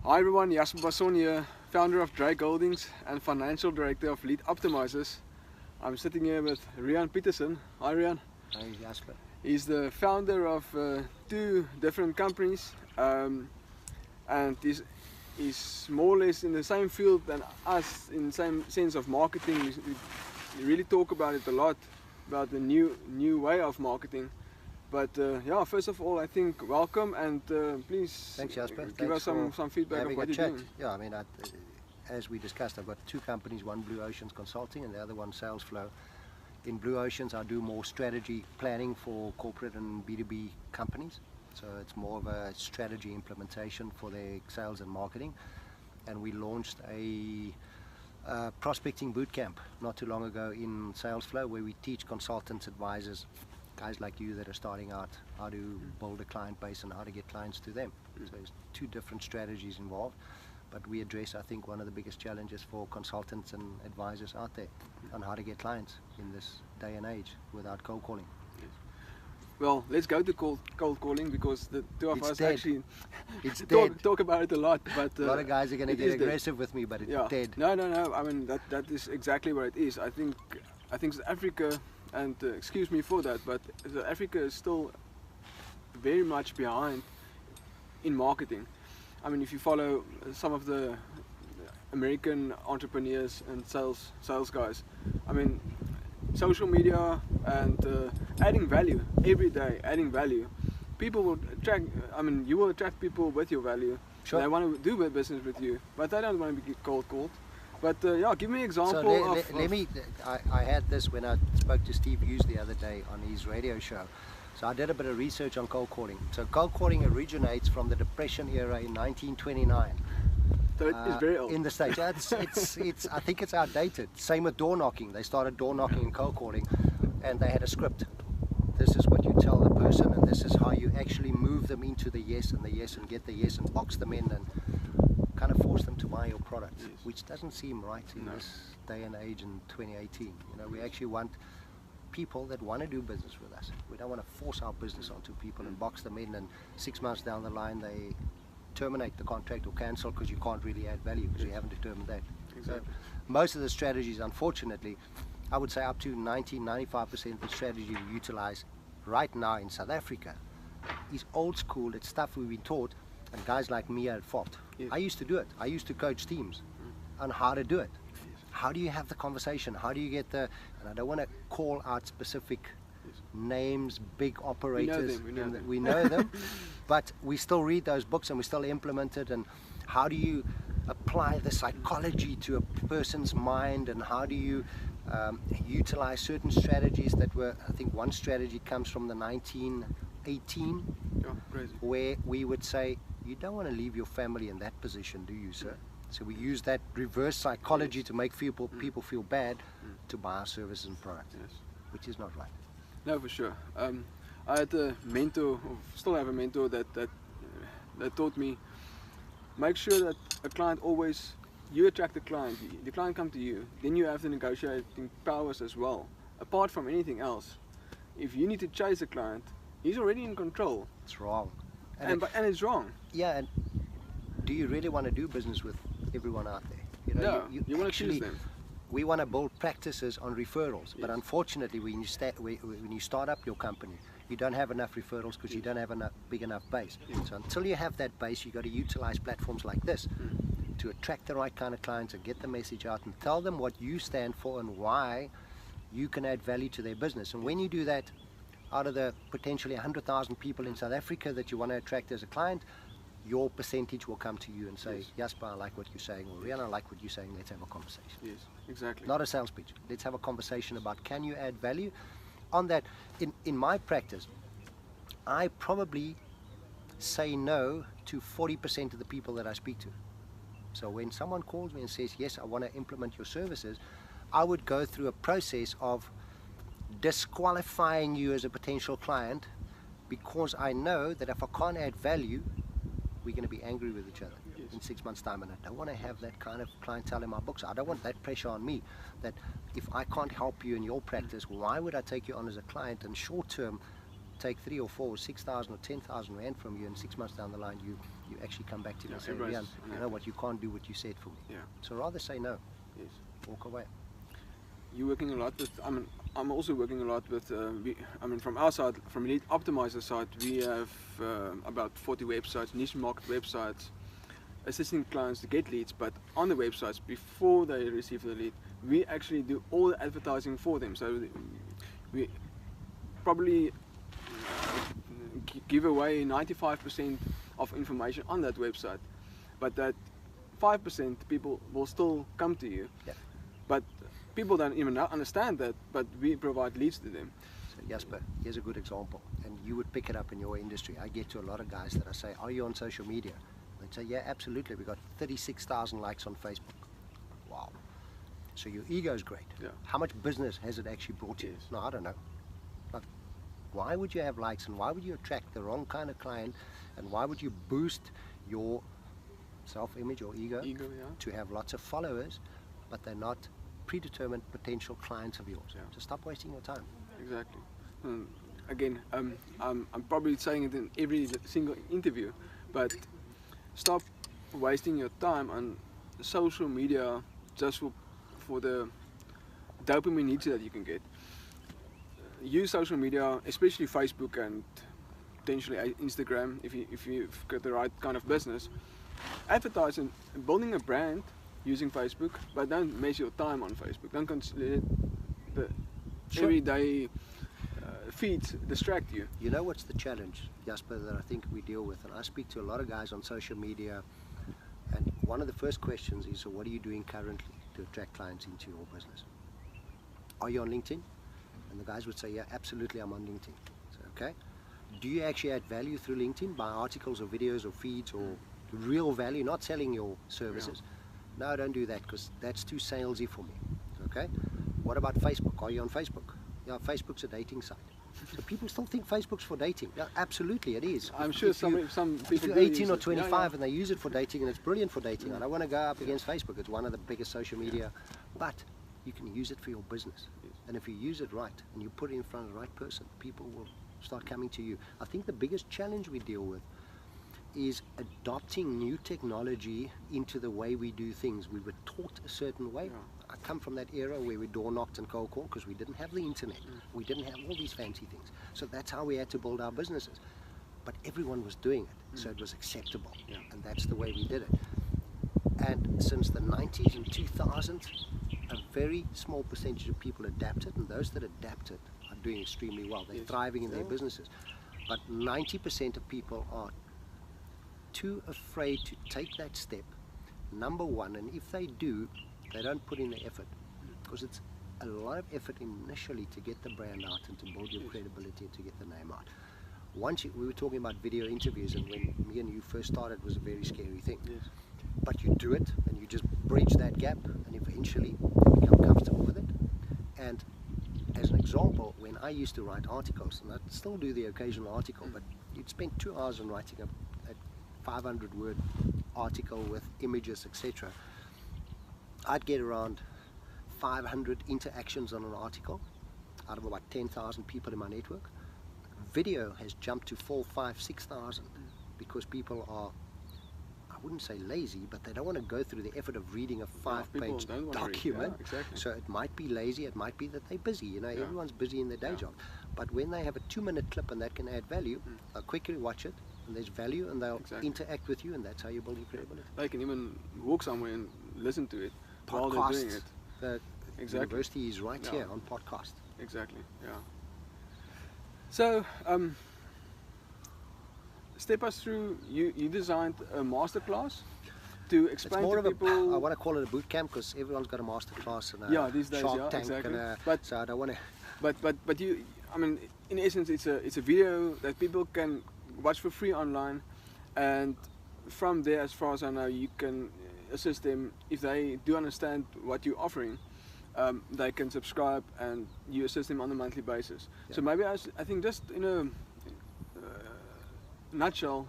Hi everyone, Jasper Basson here, founder of Drake Holdings and financial director of Lead Optimizers. I'm sitting here with Rian Peterson. Hi Rian. Hi Jasper. He's the founder of two different companies and he's more or less in the same field than us in the same sense of marketing. We really talk about it a lot, about the new way of marketing. But yeah, first of all, I think welcome and please Thanks, Jasper. give Thanks us some feedback of what you're doing. Yeah, I mean, as we discussed, I've got two companies, one Blue Oceans Consulting and the other one Sales Flow. In Blue Oceans, I do more strategy planning for corporate and B2B companies. So it's more of a strategy implementation for their sales and marketing. And we launched a prospecting bootcamp not too long ago in Sales Flow, where we teach consultants, advisors, guys like you that are starting out, how to build a client base and how to get clients to them. So there's two different strategies involved, but we address, I think, one of the biggest challenges for consultants and advisors out there on how to get clients in this day and age without cold calling. Yes. Well, let's go to cold calling, because the two of us dead. actually talk about it a lot. But a lot of guys are going to get aggressive with me, but it's dead. No. I mean, that is exactly what it is. I think South Africa, and excuse me for that, but South Africa is still very much behind in marketing. I mean, if you follow some of the American entrepreneurs and sales guys, I mean, social media and adding value every day, adding value. People will attract. I mean, you will attract people with your value. Sure. They want to do business with you, but they don't want to be cold called. But yeah, give me an example. So I had this when I spoke to Steve Hughes the other day on his radio show. So I did a bit of research on cold calling. So cold calling originates from the Depression era in 1929. So it is very old. In the States. I think it's outdated. Same with door knocking. They started door knocking and cold calling, and they had a script. This is what you tell the person, and this is how you actually move them into the yes and get the yes and box them in and kind of force them to buy your product, yes. Which doesn't seem right in this day and age in 2018. You know, we actually want people that want to do business with us. We don't want to force our business onto people and box them in, and 6 months down the line they terminate the contract or cancel because you can't really add value because you haven't determined that. Exactly. So most of the strategies, unfortunately, I would say up to 90-95% of the strategy we utilize right now in South Africa is old school. It's stuff we've been taught, and guys like me are at fault. Yes. I used to do it. I used to coach teams on how to do it. Yes. How do you have the conversation? How do you get the, and I don't want to call out specific names, big operators. We know them, but we still read those books and we still implement it. And how do you apply the psychology to a person's mind, and how do you utilize certain strategies that were, I think one strategy comes from the 1918, where we would say, you don't want to leave your family in that position, do you, sir? So we use that reverse psychology to make people feel bad to buy our services and products, which is not right. No, for sure. I had a mentor, or still have a mentor that taught me, make sure that a client always, you attract the client come to you, then you have the negotiating powers as well. Apart from anything else, if you need to chase a client, he's already in control. It's wrong. And it's wrong. Yeah, and do you really want to do business with everyone out there? You know, no, you want to choose them. We want to build practices on referrals, but unfortunately when you start up your company, you don't have enough referrals because you don't have enough big enough base. So until you have that base, you've got to utilize platforms like this to attract the right kind of clients and get the message out and tell them what you stand for and why you can add value to their business. And when you do that, out of the potentially 100,000 people in South Africa that you want to attract as a client, your percentage will come to you and say, Jasper, I like what you're saying, or Rian, I like what you're saying, let's have a conversation. Yes, exactly. Not a sales pitch. Let's have a conversation about, can you add value? On that, in my practice, I probably say no to 40% of the people that I speak to. So when someone calls me and says, yes, I want to implement your services, I would go through a process of disqualifying you as a potential client, because I know that if I can't add value, we're going to be angry with each other in 6 months' time, and I don't want to have that kind of clientele in my books. I don't want that pressure on me, that if I can't help you in your practice, why would I take you on as a client and short term take 3 or 4 or 6,000 or 10,000 rand from you, and 6 months down the line you actually come back to me and say, Rian, you know what, you can't do what you said for me. Yeah. So rather say no. Yes. Walk away. You're working a lot with, I'm also working a lot with, from our side, from Elite Optimizer side, we have about 40 websites, niche market websites, assisting clients to get leads, but on the websites, before they receive the lead, we actually do all the advertising for them. So we probably give away 95% of information on that website, but that 5% people will still come to you. Yeah. But people don't even understand that, but we provide leads to them. So Jasper, here's a good example, and you would pick it up in your industry. I get to a lot of guys that I say, are you on social media? They'd say, yeah, absolutely. We got 36,000 likes on Facebook. Wow. So your ego's great. Yeah. How much business has it actually brought you? Yes. No, I don't know. Like, why would you have likes, and why would you attract the wrong kind of client, and why would you boost your self-image or ego Yeah. to have lots of followers, but they're not predetermined potential clients of yours? Yeah. So stop wasting your time. Exactly. Again, I'm probably saying it in every single interview, but stop wasting your time on social media just for the dopamine hits that you can get. Use social media, especially Facebook and potentially Instagram, if you've got the right kind of business. Advertise and building a brand using Facebook, but don't waste your time on Facebook. Don't consider the everyday feeds distract you. You know what's the challenge, Jasper, that I think we deal with? And I speak to a lot of guys on social media, and one of the first questions is, so what are you doing currently to attract clients into your business? Are you on LinkedIn? And the guys would say, yeah, absolutely, I'm on LinkedIn. So, okay. Do you actually add value through LinkedIn by articles or videos or feeds or real value, not selling your services? Yeah. No, don't do that, because that's too salesy for me. Okay. What about Facebook? Are you on Facebook? Yeah, Facebook's a dating site. So people still think Facebook's for dating. Yeah, absolutely, it is. I'm sure some people. If you're 18 or 25 and they use it for dating, and it's brilliant for dating, I don't want to go up against Facebook. It's one of the biggest social media, but you can use it for your business. And if you use it right and you put it in front of the right person, people will start coming to you. I think the biggest challenge we deal with is adopting new technology into the way we do things. We were taught a certain way. I come from that era where we door knocked and cold called because we didn't have the internet. We didn't have all these fancy things. So that's how we had to build our businesses. But everyone was doing it, so it was acceptable. And that's the way we did it. And since the 90s and 2000s, a very small percentage of people adapted, and those that adapted are doing extremely well. They're thriving in their businesses. But 90% of people are too afraid to take that step, number one, and if they do, they don't put in the effort, because it's a lot of effort initially to get the brand out and to build your credibility and to get the name out. Once we were talking about video interviews, and when me and you first started, it was a very scary thing. But you do it, and you just bridge that gap, and eventually you become comfortable with it. And as an example, when I used to write articles, and I still do the occasional article, but you'd spend 2 hours on writing a 500-word article with images, etc. I'd get around 500 interactions on an article out of about 10,000 people in my network. Video has jumped to 4, 5, 6,000 because people are, I wouldn't say lazy, but they don't want to go through the effort of reading a 5-page document. Exactly. So it might be lazy, it might be that they're busy. You know, everyone's busy in their day job. But when they have a 2-minute clip and that can add value, they'll quickly watch it, and there's value, and they'll interact with you, and that's how you build your credibility. They can even walk somewhere and listen to it while they're doing it. The university is right here on podcast. Exactly, yeah. So, step us through, you designed a masterclass to explain it's more to of people. I want to call it a boot camp because everyone's got a masterclass and a these days, Shark Tank, exactly. and so I don't want to. But you, I mean, in essence, it's a video that people can watch for free online, and from there, as far as I know, you can assist them if they do understand what you're offering. They can subscribe, and you assist them on a monthly basis. So maybe I think just in a nutshell,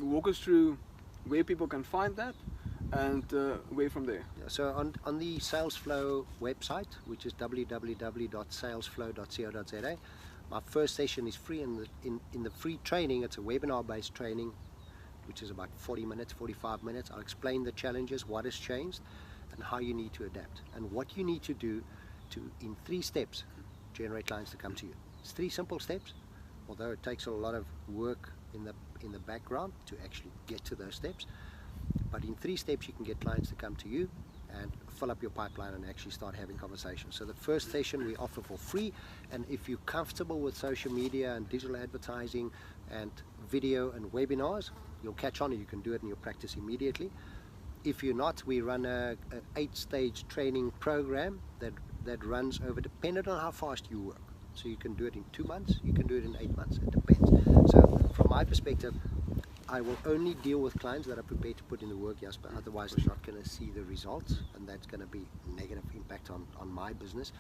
walk us through where people can find that, and where from there. So on the Salesflow website, which is www.salesflow.co.za, My first session is free, and in the free training, it's a webinar-based training, which is about 40 minutes, 45 minutes. I'll explain the challenges, what has changed, and how you need to adapt, and what you need to do to, in 3 steps, generate clients to come to you. It's 3 simple steps, although it takes a lot of work in the background to actually get to those steps. But in 3 steps, you can get clients to come to you and fill up your pipeline and actually start having conversations. So the first session we offer for free, and if you're comfortable with social media and digital advertising and video and webinars, you'll catch on and you can do it in your practice immediately. If you're not, we run a 8-stage training program that runs over, depending on how fast you work. So you can do it in 2 months, you can do it in 8 months, it depends. So from my perspective, I will only deal with clients that are prepared to put in the work, Jasper. Otherwise, they're not going to see the results, and that's going to be negative impact on my business.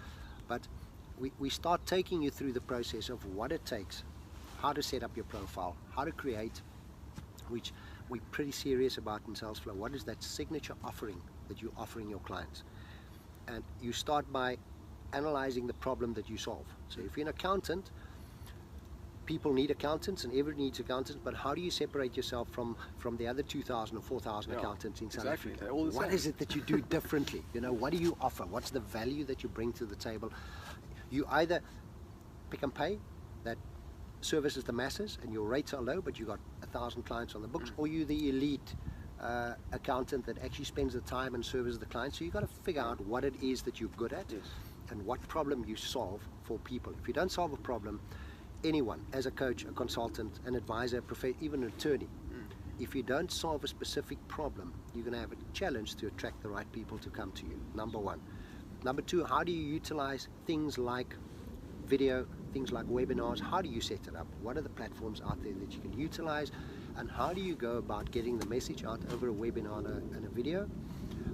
But we start taking you through the process of what it takes, how to set up your profile, how to create, which we're pretty serious about in SalesFlow. What is that signature offering that you're offering your clients? And you start by analyzing the problem that you solve. So if you're an accountant, people need accountants and everyone needs accountants, but how do you separate yourself from the other 2,000 or 4,000 accountants in South Africa? They're all the What same. is it that you do differently? You know, what do you offer? What's the value that you bring to the table? You either pick and pay that services the masses and your rates are low, but you got 1,000 clients on the books, or you the elite accountant that actually spends the time and services the clients. So you've got to figure out what it is that you're good at and what problem you solve for people. If you don't solve a problem, anyone, as a coach, a consultant, an advisor, even an attorney, if you don't solve a specific problem, you're going to have a challenge to attract the right people to come to you, number 1. Number 2, how do you utilize things like video, things like webinars? How do you set it up? What are the platforms out there that you can utilize? And how do you go about getting the message out over a webinar and a video?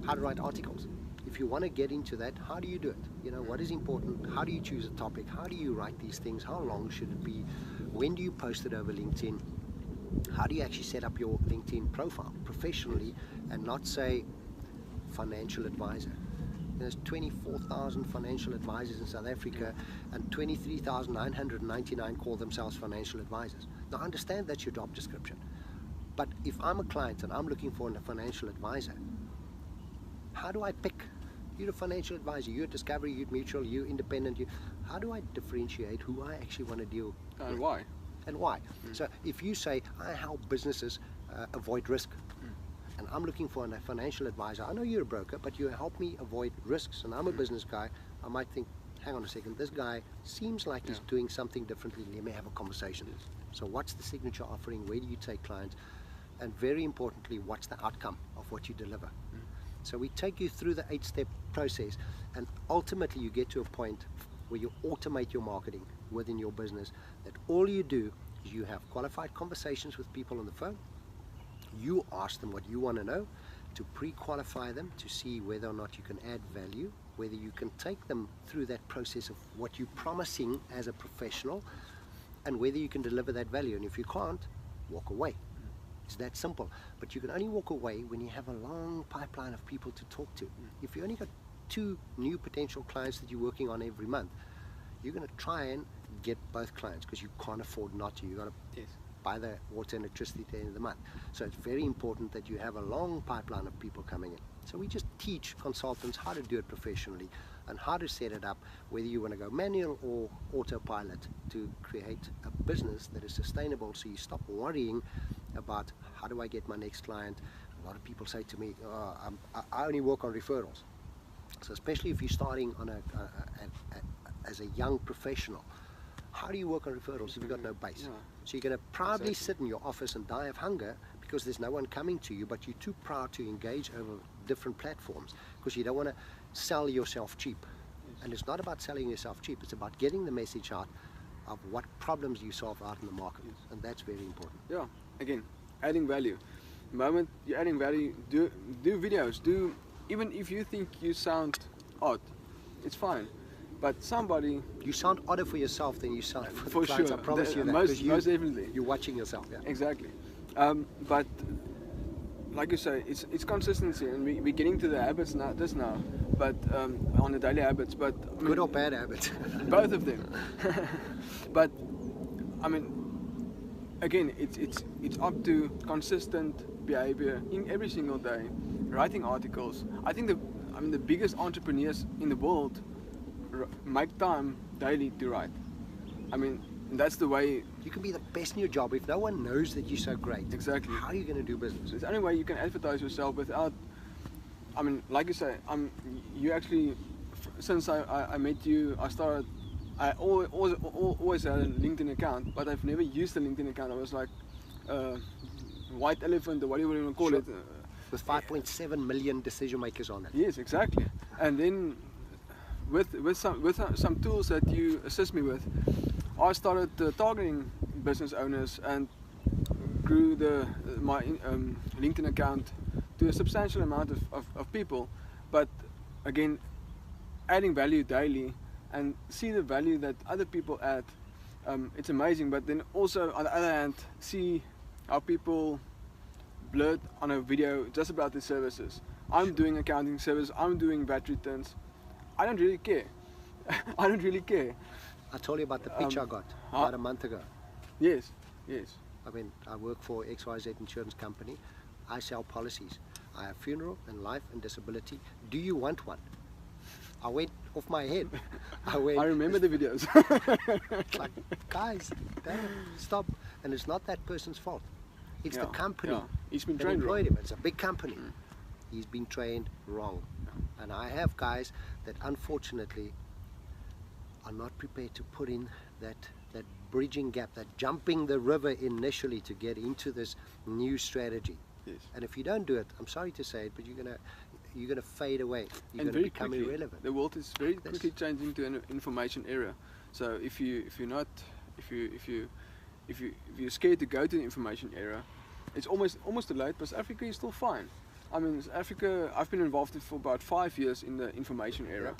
How to write articles. If you want to get into that, how do you do it? You know, what is important? How do you choose a topic? How do you write these things? How long should it be? When do you post it over LinkedIn? How do you actually set up your LinkedIn profile professionally and not say financial advisor? There's 24,000 financial advisors in South Africa, and 23,999 call themselves financial advisors. Now understand that's your job description. But if I'm a client and I'm looking for a financial advisor, how do I pick? You're a financial advisor, you're Discovery, you're Mutual, you're independent. How do I differentiate who I actually want to deal with? And why? And why? So if you say, I help businesses avoid risk, and I'm looking for a financial advisor, I know you're a broker, but you help me avoid risks, and I'm a business guy, I might think, hang on a second, this guy seems like he's doing something differently, let me have a conversation. So what's the signature offering? Where do you take clients? And very importantly, what's the outcome of what you deliver? So we take you through the 8-step process, and ultimately you get to a point where you automate your marketing within your business, that all you do is you have qualified conversations with people on the phone. You ask them what you want to know, to pre-qualify them, to see whether or not you can add value, whether you can take them through that process of what you're promising as a professional, and whether you can deliver that value. And if you can't, walk away. It's that simple. But you can only walk away when you have a long pipeline of people to talk to. If you only got 2 new potential clients that you're working on every month, you're going to try and get both clients, because you can't afford not to. You've got to buy the water and electricity at the end of the month. So it's very important that you have a long pipeline of people coming in. So we just teach consultants how to do it professionally and how to set it up, whether you want to go manual or autopilot, to create a business that is sustainable, so you stop worrying about how do I get my next client. A lot of people say to me, I only work on referrals. So especially if you're starting on as a young professional, how do you work on referrals if you've got no base? So you're going to proudly sit in your office and die of hunger because there's no one coming to you, but you're too proud to engage over different platforms because you don't want to sell yourself cheap. And it's not about selling yourself cheap, it's about getting the message out of what problems you solve out in the market. And that's very important. Yeah, again, adding value. The moment you're adding value, do videos, even if you think you sound odd, it's fine. But somebody... You sound odder for yourself than you sound for the for clients, sure. I promise you that. Most definitely. You're watching yourself, yeah. Exactly. But like you say, it's consistency, and we're getting to the habits now, but on the daily habits. But I mean, Good or bad habits? both of them. But I mean, again, it's up to consistent behavior in every single day, writing articles. I think the biggest entrepreneurs in the world make time daily to write. I mean, that's the way. You can be the best in your job if no one knows that you're so great. Exactly. How are you going to do business? It's the only way you can advertise yourself without. I mean, like you say, you actually, since I met you, I always had a LinkedIn account, but I've never used a LinkedIn account. I was like white elephant, or whatever you want to call it. With 5.7 million decision makers on it. Yes, exactly. And then with some tools that you assist me with, I started targeting business owners and grew my LinkedIn account to a substantial amount of people. But again, adding value daily and see the value that other people add, it's amazing. But then also on the other hand, see how people blurt on a video just about the services. I'm doing accounting service, I'm doing VAT returns. I don't really care. I don't really care. I told you about the pitch I got about a month ago. Yes, yes. I mean, I work for XYZ insurance company. I sell policies. I have funeral and life and disability. Do you want one? I went off my head. I remember the videos. It's like, guys, damn it, stop. And it's not that person's fault. It's the company. Yeah. He's been that trained employed wrong. him. It's a big company. He's been trained wrong. And I have guys that unfortunately are not prepared to put in that bridging gap, that jumping the river initially to get into this new strategy. Yes. And if you don't do it, I'm sorry to say it, but you're gonna fade away. You're And gonna become quickly, irrelevant. the world is very quickly changing to an information era. So if you're scared to go to the information era, it's almost too late. But South Africa is still fine. I mean, South Africa, I've been involved for about 5 years in the information era.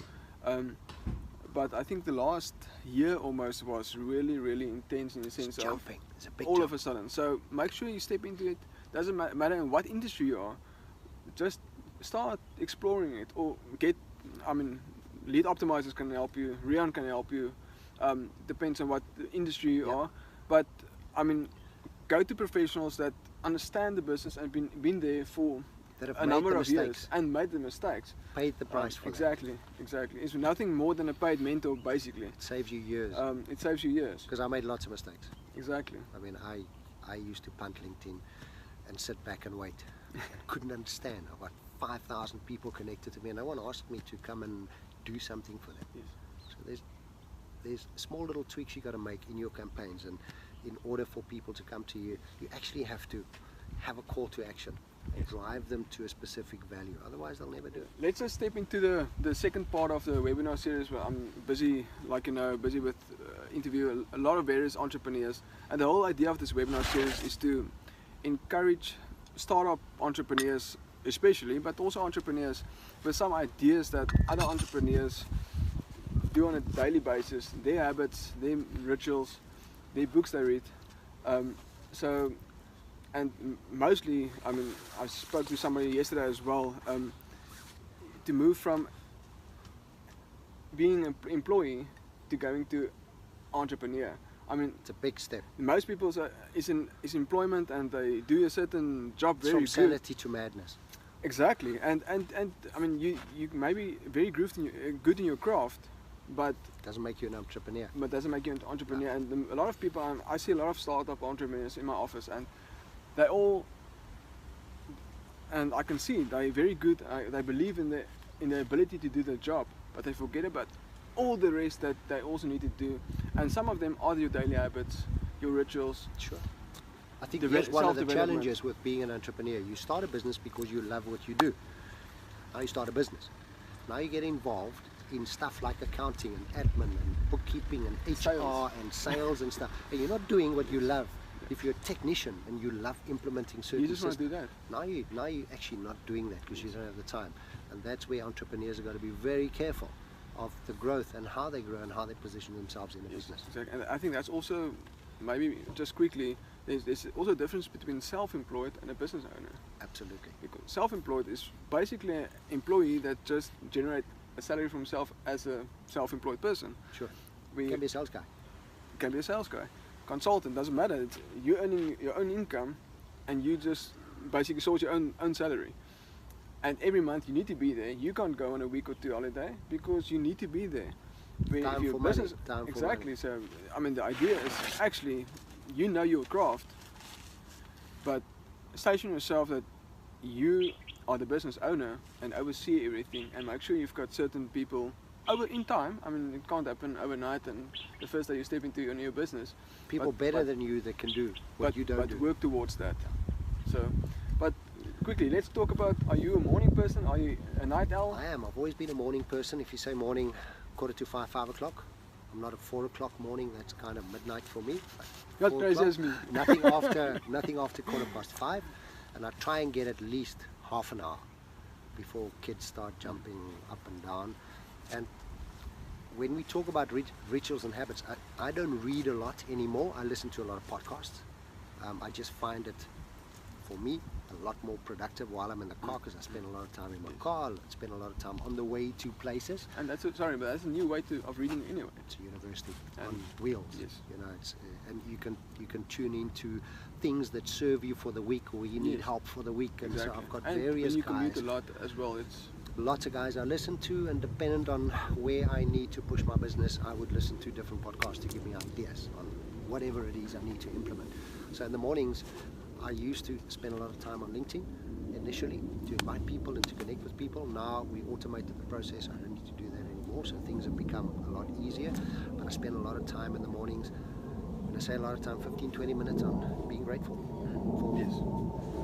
But I think the last year almost was really, really intense in the sense of Jumping. It's a big all jump. of a sudden. So make sure you step into it. Doesn't matter in what industry you are. Just start exploring it, or lead optimizers can help you. Rian can help you. Depends on what the industry you are. But I mean, go to professionals that understand the business and been there for a number of years and made the mistakes. Paid the price for exactly. It's nothing more than a paid mentor, basically. It saves you years. It saves you years. Because I made lots of mistakes. Exactly. I mean, I used to punt LinkedIn and sit back and wait. I couldn't understand. I've got 5,000 people connected to me, and no one asked me to come and do something for them. Yes. So there's small little tweaks you got to make in your campaigns, and in order for people to come to you, you actually have to have a call to action and drive them to a specific value. Otherwise, they'll never do it. Let's just step into the second part of the webinar series, where I'm busy, busy with interview a lot of various entrepreneurs. And the whole idea of this webinar series is to encourage startup entrepreneurs, especially, but also entrepreneurs with some ideas that other entrepreneurs do on a daily basis, their habits, their rituals, their books they read. And mostly, I mean, I spoke to somebody yesterday as well, to move from being an employee to going to entrepreneur. I mean, it's a big step. Most people is employment, and they do a certain job very good. It's from sanity to madness. Exactly, and I mean, you may be very good in your craft, but doesn't make you an entrepreneur. But doesn't make you an entrepreneur. No. And a lot of people, I see a lot of startup entrepreneurs in my office, and they all, and I can see they're very good. They believe in their ability to do their job, but they forget about all the rest that they also need to do. And some of them are your daily habits, your rituals. Sure. I think that's one of the challenges with being an entrepreneur. You start a business because you love what you do. Now you start a business. Now you get involved in stuff like accounting and admin and bookkeeping and HR and sales and stuff. And you're not doing what you love. If you're a technician and you love implementing certain systems, you just want to do that. Now you're actually not doing that because you don't have the time. And that's where entrepreneurs are going to be very careful of the growth and how they grow and how they position themselves in the business. Exactly. And I think that's also, maybe just quickly, there's also a difference between self-employed and a business owner. Absolutely. Because self-employed is basically an employee that just generate a salary for himself as a self-employed person. Sure. We Can be a sales guy. can be a sales guy, consultant, doesn't matter. It's, you're earning your own income, and you just basically sort your own salary. And every month you need to be there. You can't go on a week or two holiday because you need to be there. Where Time if you're for a business, money. Time for exactly. money. So I mean, the idea is actually, you know your craft, but station yourself that you are the business owner and oversee everything, and make sure you've got certain people over in time. I mean, it can't happen overnight and the first day you step into your new business. People better than you that can do what you don't do. But work towards that. So, but quickly, let's talk about, are you a morning person? Are you a night owl? I am. I've always been a morning person. If you say morning, 4:45, 5 o'clock. I'm not a 4 o'clock morning. That's kind of midnight for me. Not 4 crazy o'clock, as me. nothing after 5:15, and I try and get at least half an hour before kids start jumping up and down. And when we talk about rituals and habits, I don't read a lot anymore. I listen to a lot of podcasts. I just find it, for me, a lot more productive while I'm in the car, because I spend a lot of time in my car. I spend a lot of time on the way to places. And that's a, sorry, but that's a new way of reading anyway. It's a university And on wheels. yes. You know, it's and you can tune into things that serve you for the week, or you need Yes. help for the week. And Exactly. so I've got and various when you commute guys. a lot as well, it's Lots of guys I listen to, and dependent on where I need to push my business, I would listen to different podcasts to give me ideas on whatever it is I need to implement. So in the mornings, I used to spend a lot of time on LinkedIn initially to invite people and to connect with people. Now we automated the process. I don't need to do that anymore, so things have become a lot easier. But I spend a lot of time in the mornings. When I say a lot of time, 15-20 minutes on being grateful for yes.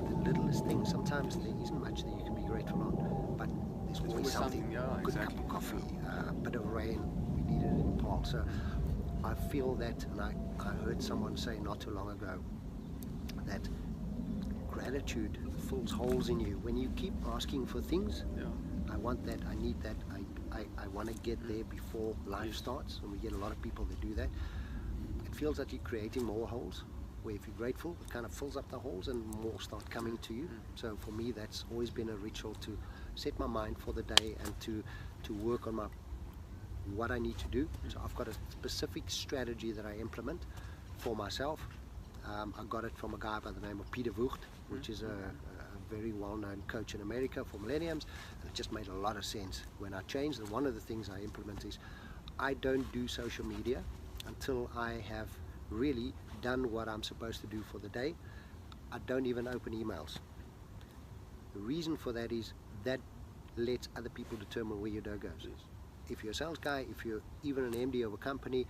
the littlest things. Sometimes there isn't much that you can be grateful on, but there's always always something. something, yeah, Good exactly. cup of coffee, a bit of rain. We needed it in Paarl. So I feel that, and I heard someone say not too long ago that gratitude fills holes in you. When you keep asking for things, Yeah. I want that, I need that, I want to get there before life Yes. starts, and we get a lot of people that do that. It feels like you're creating more holes, where if you're grateful, it kind of fills up the holes and more start coming to you. So for me, that's always been a ritual to set my mind for the day and to work on what I need to do. So I've got a specific strategy that I implement for myself. I got it from a guy by the name of Peter Vught, which is a very well-known coach in America for millenniums, and it just made a lot of sense when I changed. And one of the things I implement is I don't do social media until I have really done what I'm supposed to do for the day. I don't even open emails. The reason for that is that lets other people determine where your dough goes. Yes. If you're a sales guy, if you're even an MD of a company,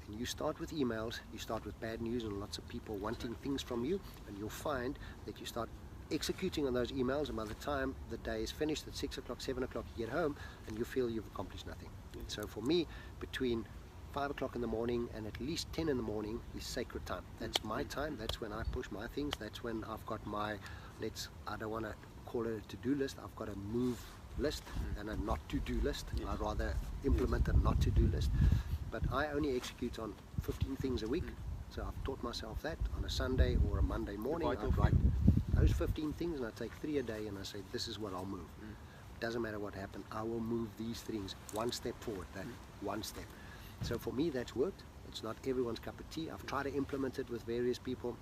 and you start with emails, you start with bad news and lots of people wanting things from you, and you'll find that you start executing on those emails, and by the time the day is finished at 6 o'clock, 7 o'clock, you get home and you feel you've accomplished nothing. Yes. So for me, between 5 o'clock in the morning and at least 10 in the morning is sacred time. That's my time. That's when I push my things. That's when I've got my, I don't want to call it a to-do list. I've got a move list and a not to-do list. Yes. I'd rather implement a not to-do list. But I only execute on 15 things a week. So I've taught myself that on a Sunday or a Monday morning. vital I'd write those 15 things, and I take 3 a day, and I say, this is what I'll move. Doesn't matter what happened, I will move these things one step forward, that one step. So for me, that's worked. It's not everyone's cup of tea. I've tried to implement it with various people.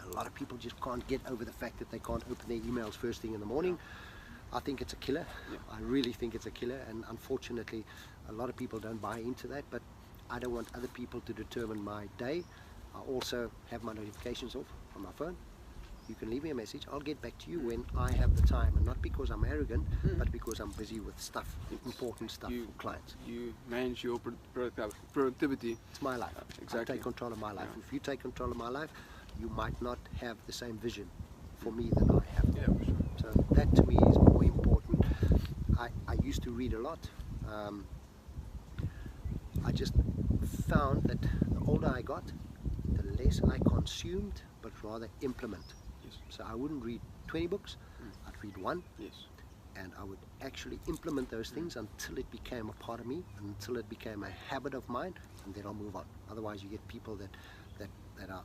A lot of people just can't get over the fact that they can't open their emails first thing in the morning. I think it's a killer. Yeah. I really think it's a killer, and unfortunately a lot of people don't buy into that, but I don't want other people to determine my day. I also have my notifications off on my phone. You can leave me a message, I'll get back to you when I have the time, and not because I'm arrogant, but because I'm busy with stuff, important stuff for clients. You manage your productivity. It's my life. Exactly. I take control of my life. Yeah. If you take control of my life, you might not have the same vision for me that I have. Yeah, for sure. So that to me is more important. I used to read a lot. I just found that the older I got, the less I consumed, but rather implement. Yes. So I wouldn't read 20 books, I'd read one, Yes. and I would actually implement those things until it became a part of me, until it became a habit of mine, and then I'll move on. Otherwise you get people that are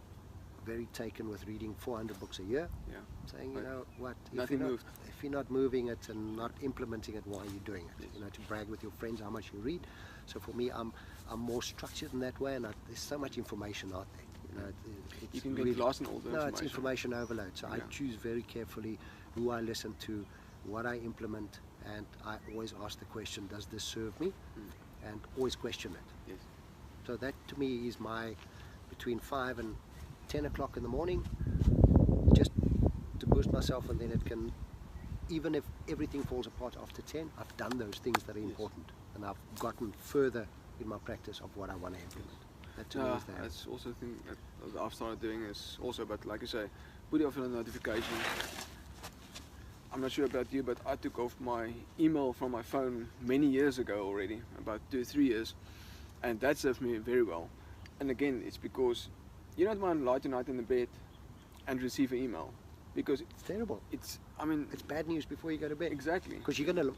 very taken with reading 400 books a year, Yeah. saying, you know what, Nothing moved. if you're not moving it and not implementing it, why are you doing it? You know, to brag with your friends how much you read. So for me, I'm more structured in that way, and there's so much information out there. You know, it's You can really, get lost in all the no, information. it's information overload. So I Yeah. choose very carefully who I listen to, what I implement, and I always ask the question, does this serve me? And always question it. Yes. So that to me is my between 5 and 10 o'clock in the morning, just to boost myself, and then it can, even if everything falls apart after 10, I've done those things that are important, and I've gotten further in my practice of what I want to implement. That to me is that. That's also a thing that I've started doing is also, but like you say, put off the notifications. I'm not sure about you, but I took off my email from my phone many years ago already, about 2 or 3 years, and that served me very well. And again, it's because you don't want to lie tonight in the bed and receive an email, because It's terrible. it's, I mean, It's bad news before you go to bed. exactly, Because you're going to,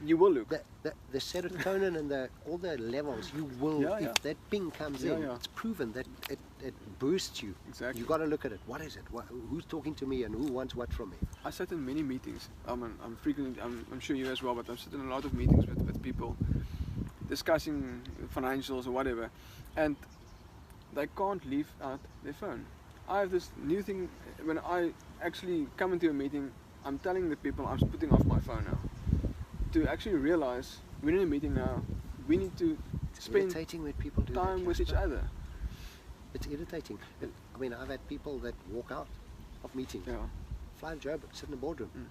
you will look. the serotonin and all the levels, you will, Yeah, if yeah. that ping comes Yeah, in, yeah. it's proven that it boosts you. Exactly. You got to look at it. What is it? Who's talking to me and who wants what from me? I sat in many meetings. I'm frequently, I'm sure you as well, but I've sat in a lot of meetings with people discussing financials or whatever, and they can't leave out their phone. I have this new thing, when I actually come into a meeting, I'm telling the people I'm putting off my phone now. To actually realize we're in a meeting now, we need to It's spend irritating when people do time that, with each Jasper. other. It's irritating. I mean, I've had people that walk out of meetings, Yeah. fly in Joburg, sit in the boardroom. Mm.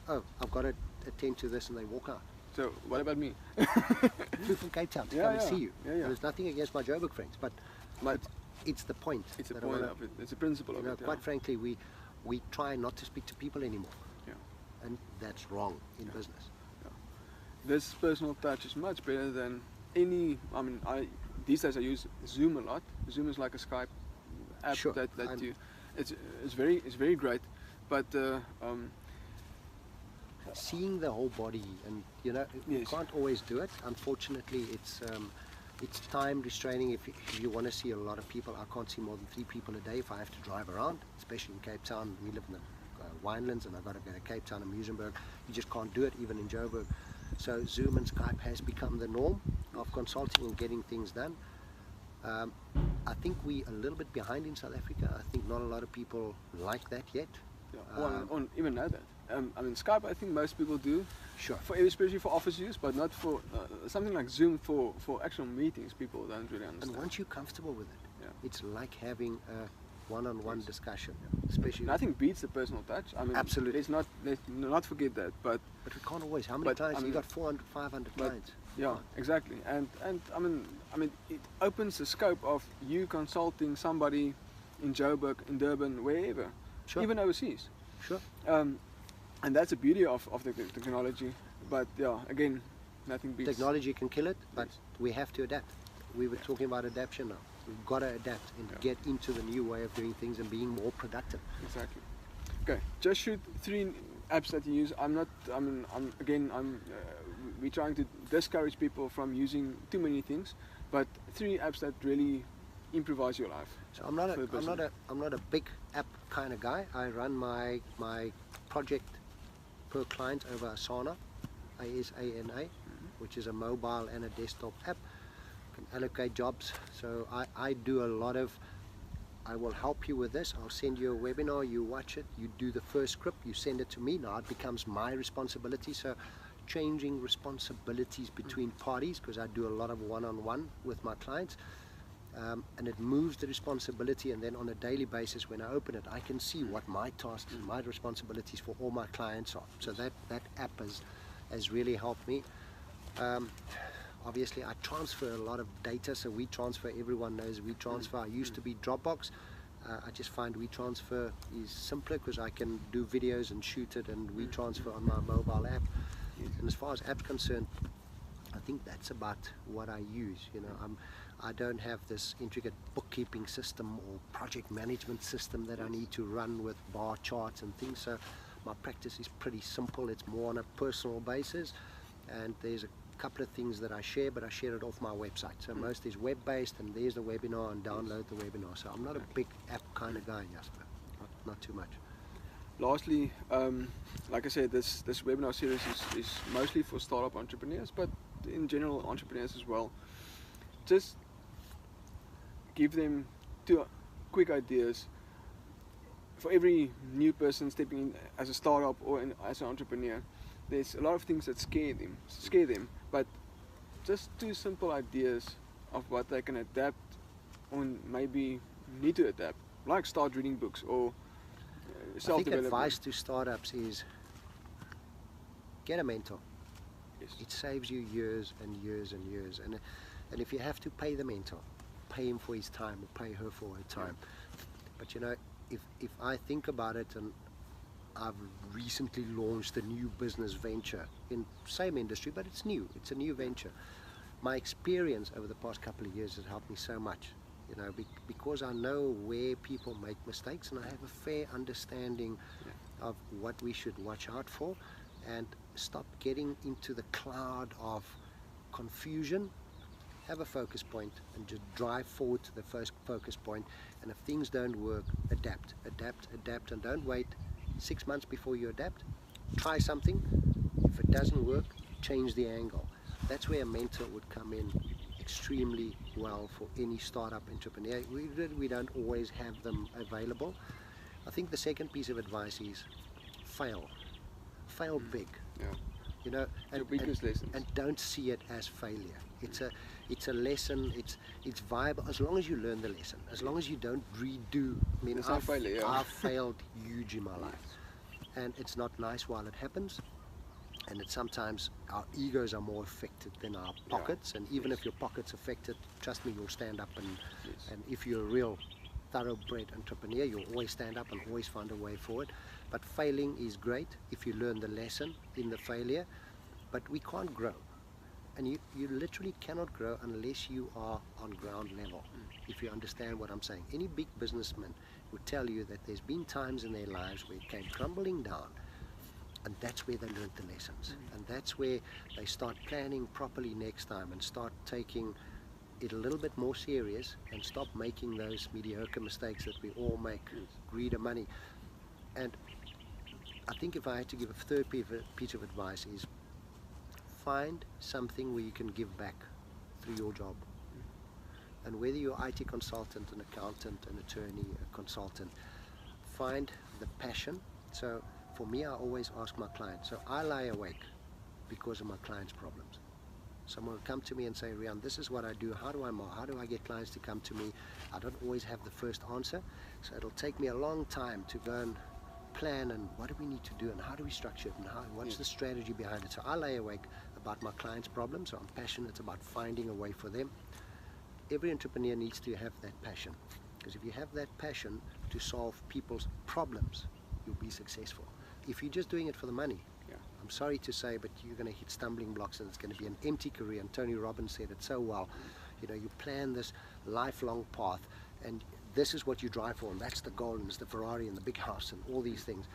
Oh, I've got to attend to this, and they walk out. So what about me? Flew from Cape Town to Yeah, come and yeah. see you. Yeah, yeah. There's nothing against my Joburg friends, but But it's the point. it's a that I point wanna- of it. It's a principle You of know, it. quite frankly, we try not to speak to people anymore, Yeah. and that's wrong in Yeah. business. This personal touch is much better than any. I mean, these days I use Zoom a lot. Zoom is like a Skype app Sure, that I'm- you. It's very great, but Seeing the whole body, and you know, you Yes. can't always do it. Unfortunately, it's time restraining. If you want to see a lot of people, I can't see more than 3 people a day if I have to drive around, especially in Cape Town. We live in the Winelands, and I've got to go to Cape Town and Muizenberg. You just can't do it, even in Joburg. So Zoom and Skype has become the norm of consulting and getting things done. I think we a little bit behind in South Africa. I think not a lot of people like that yet. yeah, or even know that. I mean, Skype. I think most people do, Sure. especially for office use, but not for something like Zoom for actual meetings. People don't really And understand. once you're comfortable with it, Yeah. it's like having a one-on-one Yes. discussion, especially. Nothing beats the personal touch. I mean, Absolutely. let's not forget that. But But we can't always. How many But, clients? I You mean- got 400, 500 but- clients. yeah, exactly. And I mean, it opens the scope of you consulting somebody in Joburg, in Durban, wherever, Sure. even overseas. Sure. And that's the beauty of the technology. But yeah, again, nothing beats. Technology can kill it, but Yes. we have to adapt. We were talking about adaptation now. We've got to adapt and Yeah. get into the new way of doing things and being more productive. Exactly. Okay, just shoot 3 apps that you use. We're trying to discourage people from using too many things, but 3 apps that really improvise your life. So I'm not For the business. I'm not a big app kind of guy. I run my project per client over Asana, ASANA, which is a mobile and a desktop app. Can allocate jobs. So I do a lot of. I will help you with this. I'll send you a webinar. You watch it. You do the first script. You send it to me. Now it becomes my responsibility. So changing responsibilities between parties, because I do a lot of one-on-one with my clients. And it moves the responsibility, and then on a daily basis when I open it, I can see what my tasks and my responsibilities for all my clients are. So that app has really helped me. Obviously I transfer a lot of data, so WeTransfer, everyone knows WeTransfer. I used to be Dropbox. I just find WeTransfer is simpler because I can do videos and shoot it, and WeTransfer on my mobile app. And as far as apps concerned, I think that's about what I use. You know, I don't have this intricate bookkeeping system or project management system that I need to run with bar charts and things. So my practice is pretty simple. It's more on a personal basis, and there's a couple of things that I share, but I share it off my website. So most is web-based, and there's the webinar, and download the webinar. So I'm not a big app kind of guy, Jasper. Not too much. Lastly, like I said, this webinar series is mostly for startup entrepreneurs, but in general entrepreneurs as well. Just give them 2 quick ideas for every new person stepping in as a startup or as an entrepreneur. There's a lot of things that scare them, but just 2 simple ideas of what they can adapt or maybe need to adapt, like start reading books or I think advice to startups is get a mentor. Yes. It saves you years and years and years. And if you have to pay the mentor, pay him for his time or pay her for her time. Yeah. But you know, if I think about it, and I've recently launched a new business venture in same industry, but it's new. It's a new venture. My experience over the past couple of years has helped me so much. You know, because I know where people make mistakes, and I have a fair understanding of what we should watch out for, and stop getting into the cloud of confusion. Have a focus point and just drive forward to the first focus point. And if things don't work, adapt, and don't wait 6 months before you adapt. Try something. If it doesn't work, change the angle. That's where a mentor would come in extremely well for any startup entrepreneur. We don't always have them available. I think the second piece of advice is fail big. Yeah. You know, and don't see it as failure. It's a lesson. It's viable as long as you learn the lesson, as long as you don't redo. I mean, I've failed huge in my life, and it's not nice while it happens. And sometimes our egos are more affected than our pockets, and even if your pocket's affected, trust me, you'll stand up, and if you're a real thoroughbred entrepreneur, you'll always stand up and always find a way forward. But failing is great if you learn the lesson in the failure, but we can't grow. And you literally cannot grow unless you are on ground level, if you understand what I'm saying. Any big businessman would tell you that there's been times in their lives where it came crumbling down, and that's where they learned the lessons. And that's where they start planning properly next time and start taking it a little bit more serious and stop making those mediocre mistakes that we all make, greed of money. And I think if I had to give a third piece of advice is find something where you can give back through your job. And whether you're IT consultant, an accountant, an attorney, a consultant, find the passion. So for me, I always ask my clients, so I lie awake because of my clients' problems. Someone will come to me and say, Rian, this is what I do, how do I get clients to come to me? I don't always have the first answer, so it'll take me a long time to go and plan, and what do we need to do, and how do we structure it, and what's the strategy behind it. So I lie awake about my clients' problems, so I'm passionate about finding a way for them. Every entrepreneur needs to have that passion, because if you have that passion to solve people's problems, you'll be successful. If you're just doing it for the money, I'm sorry to say, but you're going to hit stumbling blocks, and it's going to be an empty career. And Tony Robbins said it so well. You know, you plan this lifelong path, and this is what you drive for, and that's the goal, and it's the Ferrari and the big house and all these things.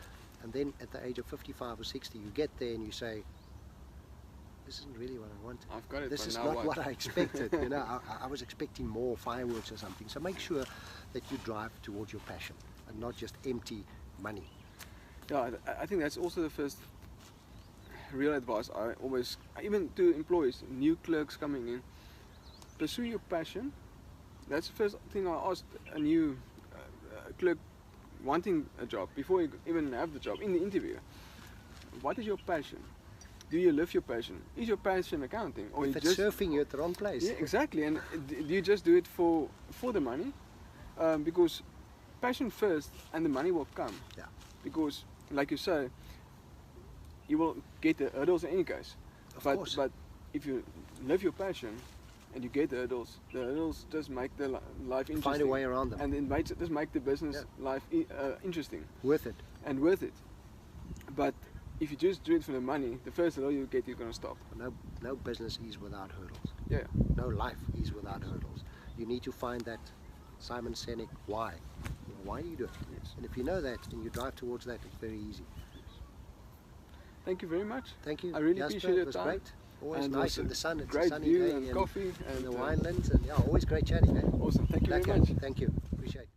And then at the age of 55 or 60, you get there and you say, this isn't really what I want. I've got it. This is not what I expected. You know, I was expecting more fireworks or something. So make sure that you drive towards your passion and not just empty money. Yeah, I think that's also the first real advice even to employees, new clerks coming in. Pursue your passion. That's the first thing I asked a new clerk wanting a job before you even have the job in the interview. What is your passion? Do you live your passion? Is your passion accounting, or if it's surfing, you're at the wrong place? Yeah, exactly. And do you just do it for the money? Because passion first, and the money will come. Yeah. Because, like you say, you will get the hurdles in any case. Of course. But if you live your passion and you get the hurdles just make the life interesting. Find a way around them. And it just make the business life interesting. Worth it. And worth it. But if you just do it for the money, the first hurdle you get, you're going to stop. No business is without hurdles. Yeah. No life is without hurdles. You need to find that Simon Sinek why. Why do you do it? Yes. And if you know that and you drive towards that, it's very easy. Thank you very much. Thank you. I really Jasper, appreciate your it was time. great. Always And nice was in a the sun. It's a great sunny view day and in coffee and the winelands, and yeah, always great chatting. Eh? awesome. Thank you very Lekker. much. Thank you. Appreciate it.